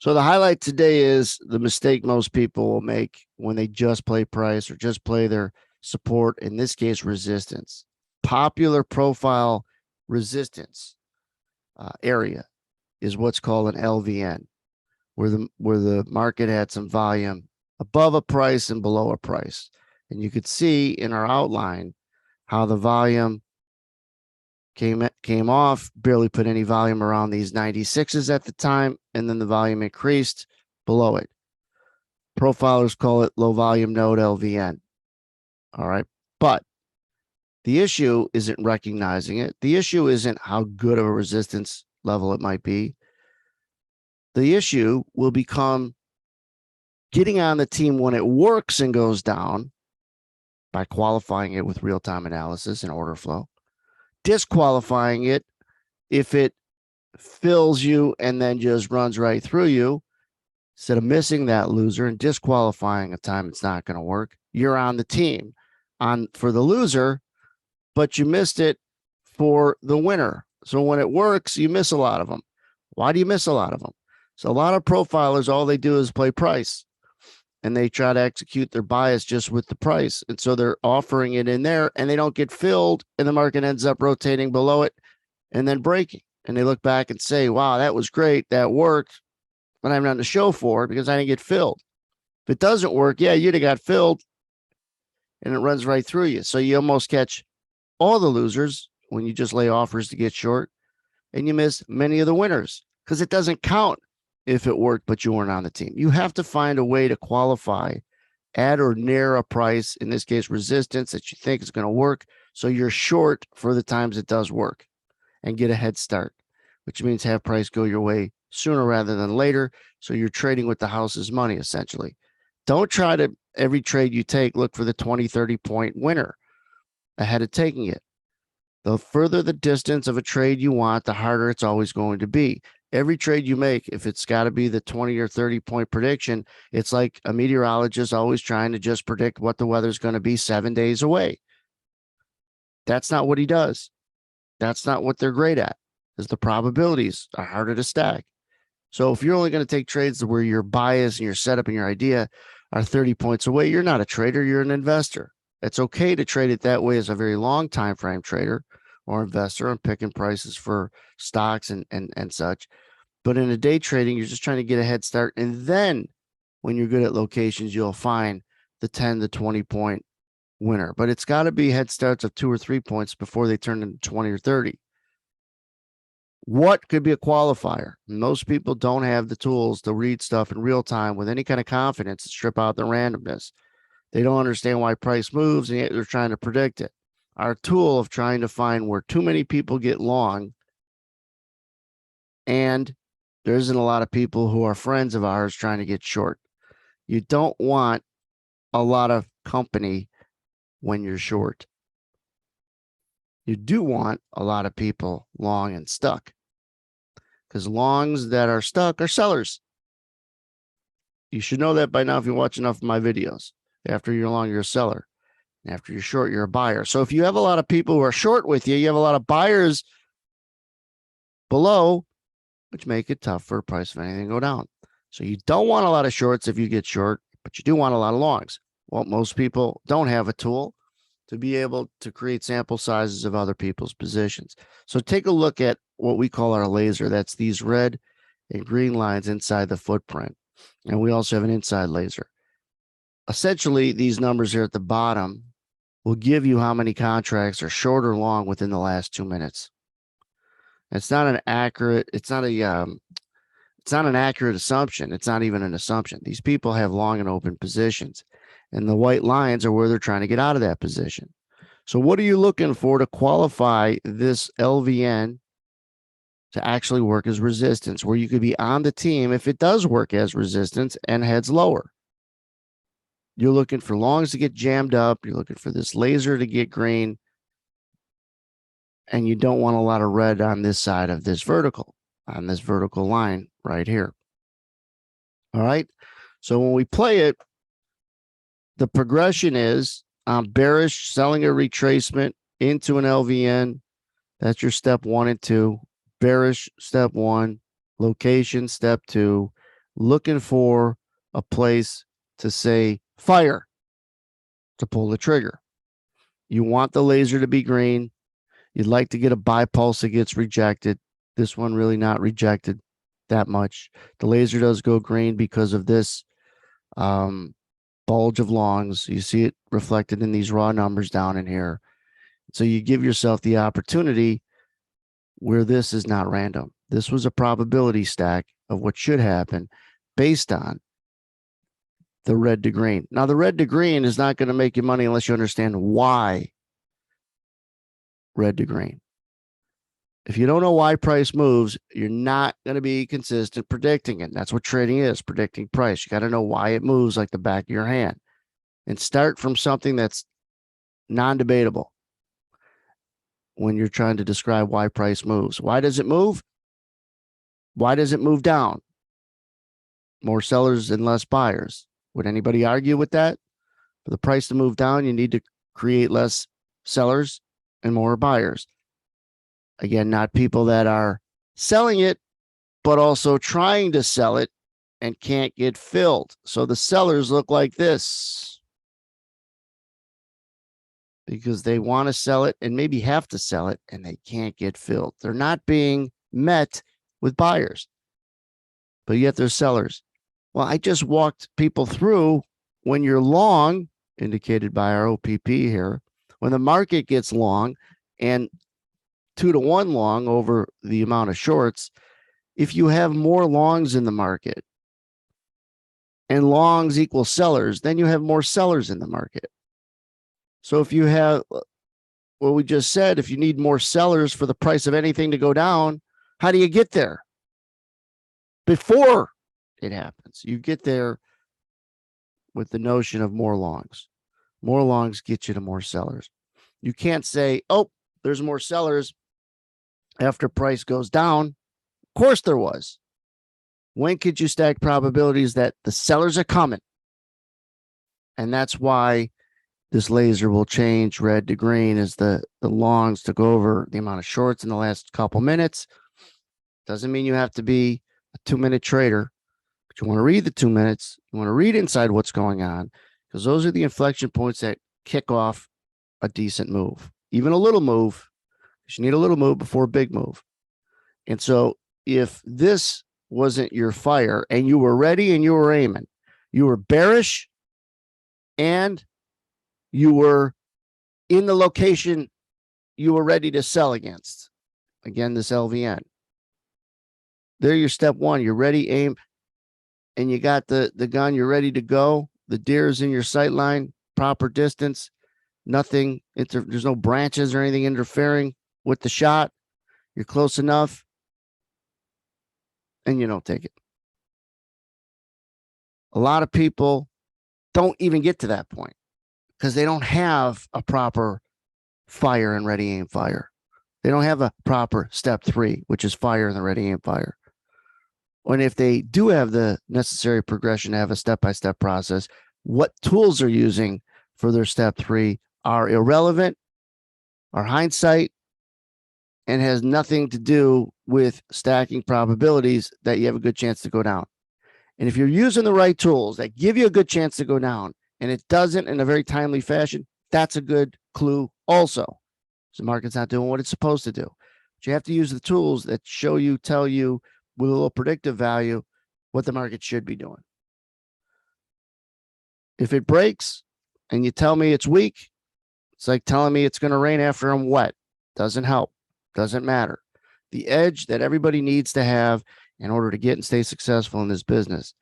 So the highlight today is the mistake most people will make when they just play price or just play their support, in this case, resistance. Popular profile resistance area is what's called an LVN, where the market had some volume above a price and below a price. And you could see in our outline how the volume came off, barely put any volume around these 96s at the time, and then the volume increased below it. Profilers call it low volume node LVN. All right. But the issue isn't recognizing it. The issue isn't how good of a resistance level it might be. The issue will become getting on the team when it works and goes down by qualifying it with real-time analysis and order flow, disqualifying it if it fills you and then just runs right through you. Instead of missing that loser and disqualifying a time it's not going to work, you're on the team for the loser, but you missed it for the winner. So when it works, you miss a lot of them. Why do you miss a lot of them? So a lot of profilers, all they do is play price, and they try to execute their bias just with the price. And so they're offering it in there, and they don't get filled, and the market ends up rotating below it and then breaking. And they look back and say, wow, that was great. That worked. But I have nothing to show for it because I didn't get filled. If it doesn't work, yeah, you'd have got filled, and it runs right through you. So you almost catch all the losers when you just lay offers to get short, and you miss many of the winners because it doesn't count if it worked, but you weren't on the team. You have to find a way to qualify at or near a price, in this case, resistance that you think is going to work. So you're short for the times it does work and get a head start, which means have price go your way sooner rather than later. So you're trading with the house's money, essentially. Don't try to, every trade you take, look for the 20, 30 point winner ahead of taking it. The further the distance of a trade you want, the harder it's always going to be. Every trade you make, if it's got to be the 20 or 30 point prediction, it's like a meteorologist always trying to just predict what the weather's going to be 7 days away. That's not what he does. That's not what they're great at, because the probabilities are harder to stack. So if you're only going to take trades where your bias and your setup and your idea are 30 points away, you're not a trader, you're an investor. It's okay to trade it that way as a very long time frame trader or investor and picking prices for stocks and such. But in a day trading, you're just trying to get a head start. And then when you're good at locations, you'll find the 10 to 20 point winner. But it's got to be head starts of 2 or 3 points before they turn into 20 or 30. What could be a qualifier? Most people don't have the tools to read stuff in real time with any kind of confidence to strip out the randomness. They don't understand why price moves, and yet they're trying to predict it. Our tool of trying to find where too many people get long, and there isn't a lot of people who are friends of ours trying to get short. You don't want a lot of company when you're short. You do want a lot of people long and stuck, because longs that are stuck are sellers. You should know that by now if you watch enough of my videos. After you're long, you're a seller. After you're short, you're a buyer. So if you have a lot of people who are short with you, you have a lot of buyers below, which make it tough for the price of anything to go down. So you don't want a lot of shorts if you get short, but you do want a lot of longs. Well, most people don't have a tool to be able to create sample sizes of other people's positions. So take a look at what we call our laser. That's these red and green lines inside the footprint. And we also have an inside laser. Essentially, these numbers here at the bottom will give you how many contracts are short or long within the last 2 minutes. It's not an accurate, it's not an accurate assumption. It's not even an assumption. These people have long and open positions, and the white lines are where they're trying to get out of that position. So what are you looking for to qualify this LVN to actually work as resistance, where you could be on the team if it does work as resistance and heads lower? You're looking for longs to get jammed up. You're looking for this laser to get green. And you don't want a lot of red on this side of this vertical, on this vertical line right here. All right. So when we play it, the progression is bearish, selling a retracement into an LVN. That's your step 1 and 2. Bearish, step 1. Location, step 2. looking for a place to say fire to pull the trigger. You want the laser to be green. You'd like to get a buy pulse that gets rejected. This one really not rejected that much. The laser does go green because of this bulge of longs. You see it reflected in these raw numbers down in here. So you give yourself the opportunity where this is not random. This was a probability stack of what should happen based on the red to green. Now, the red to green is not going to make you money unless you understand why red to green. If you don't know why price moves, you're not going to be consistent predicting it. That's what trading is, predicting price. You got to know why it moves like the back of your hand and start from something that's non-debatable when you're trying to describe why price moves. Why does it move? Why does it move down? More sellers and less buyers. Would anybody argue with that? For the price to move down, you need to create less sellers and more buyers. Again, not people that are selling it, but also trying to sell it and can't get filled. So the sellers look like this because they want to sell it and maybe have to sell it and they can't get filled. They're not being met with buyers, but yet they're sellers. Well, I just walked people through when you're long, indicated by our OPP here, when the market gets long and 2-to-1 long over the amount of shorts, if you have more longs in the market and longs equal sellers, then you have more sellers in the market. So if you have what we just said, if you need more sellers for the price of anything to go down, how do you get there? Before it happens, you get there with the notion of more longs. More longs get you to more sellers. You can't say, oh, there's more sellers after price goes down. Of course there was. When could you stack probabilities that the sellers are coming? And that's why this laser will change red to green as the longs took over the amount of shorts in the last couple minutes. Doesn't mean you have to be a 2-minute trader, but you want to read the 2 minutes. You want to read inside what's going on because those are the inflection points that kick off a decent move, even a little move. You need a little move before a big move. And so if this wasn't your fire and you were ready and you were aiming, you were bearish and you were in the location you were ready to sell against. Again, this LVN. There, your step one. You're ready, aim, and you got the gun. You're ready to go. The deer is in your sight line, proper distance. Nothing. There's no branches or anything interfering with the shot. You're close enough, and you don't take it. A lot of people don't even get to that point because they don't have a proper fire and ready aim fire. They don't have a proper step 3, which is fire and the ready aim fire. And if they do have the necessary progression to have a step-by-step process, what tools they're using for their step 3 are irrelevant, are hindsight, and has nothing to do with stacking probabilities that you have a good chance to go down. And if you're using the right tools that give you a good chance to go down and it doesn't in a very timely fashion, that's a good clue also. So the market's not doing what it's supposed to do. But you have to use the tools that show you, tell you with a little predictive value what the market should be doing. If it breaks and you tell me it's weak, it's like telling me it's going to rain after I'm wet. Doesn't help. Doesn't matter. The edge that everybody needs to have in order to get and stay successful in this business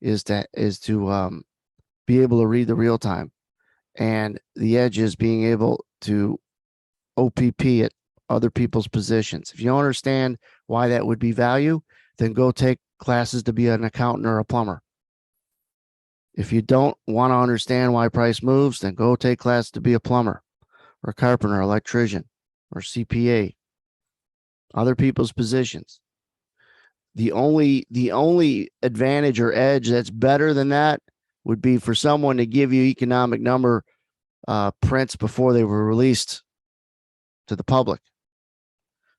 is to be able to read the real time. And the edge is being able to OPP at other people's positions. If you don't understand why that would be value, then go take classes to be an accountant or a plumber. If you don't want to understand why price moves, then go take class to be a plumber or a carpenter, electrician, or CPA. Other people's positions. The only advantage or edge that's better than that would be for someone to give you economic number prints before they were released to the public.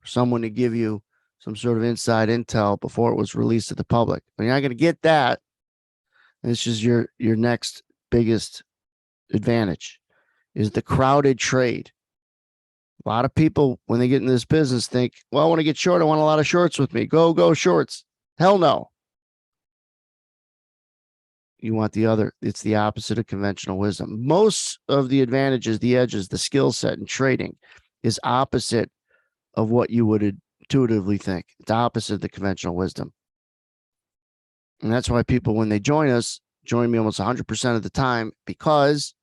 For someone to give you some sort of inside intel before it was released to the public. But you're not going to get that. This is your next biggest advantage is the crowded trade. A lot of people, when they get in this business, think, well, I want to get short. I want a lot of shorts with me. Go shorts. Hell no. You want the other. It's the opposite of conventional wisdom. Most of the advantages, the edges, the skill set in trading is opposite of what you would intuitively think. It's opposite of the conventional wisdom. And that's why people, when they join us, join me almost 100% of the time because,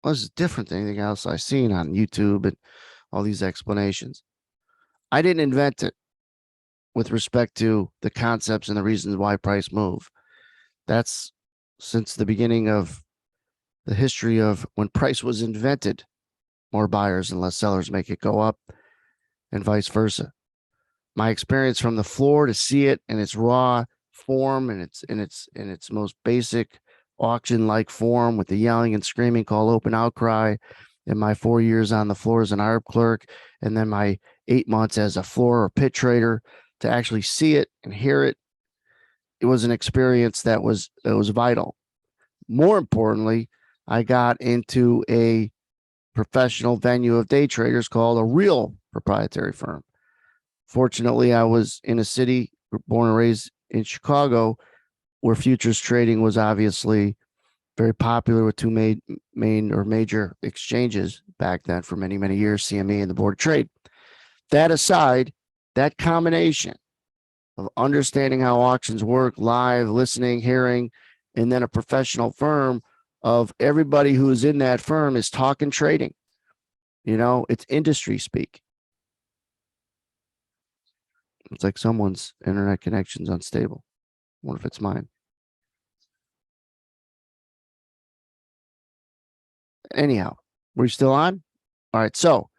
well, this is different than anything else I've seen on YouTube and all these explanations. I didn't invent it with respect to the concepts and the reasons why price move. That's since the beginning of the history of when price was invented, more buyers and less sellers make it go up and vice versa. My experience from the floor to see it in its raw form and its most basic auction-like form with the yelling and screaming called open outcry, in my 4 years on the floor as an ARB clerk, and then my 8 months as a floor or pit trader to actually see it and hear it. It was an experience that was vital. More importantly, I got into a professional venue of day traders called a real proprietary firm. Fortunately, I was in a city, born and raised in Chicago, where futures trading was obviously very popular with two main or major exchanges back then for many, many years, CME and the Board of Trade. That aside, that combination of understanding how auctions work, live, listening, hearing, and then a professional firm of everybody who is in that firm is talking trading. It's industry speak. It's like someone's internet connection's unstable. I wonder if it's mine. Anyhow, we're still on? All right. So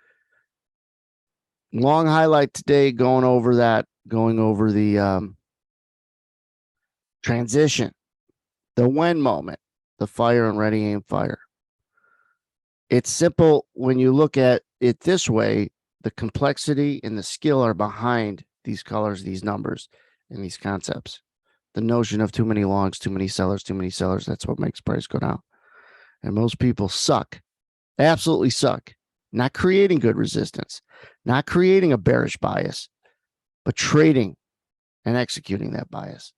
long highlight today going over the transition, the when moment, the fire and ready, aim, fire. It's simple when you look at it this way. The complexity and the skill are behind these colors, these numbers, and these concepts. The notion of too many longs, too many sellers, that's what makes price go down. And most people suck, absolutely suck, not creating good resistance, not creating a bearish bias, but trading and executing that bias.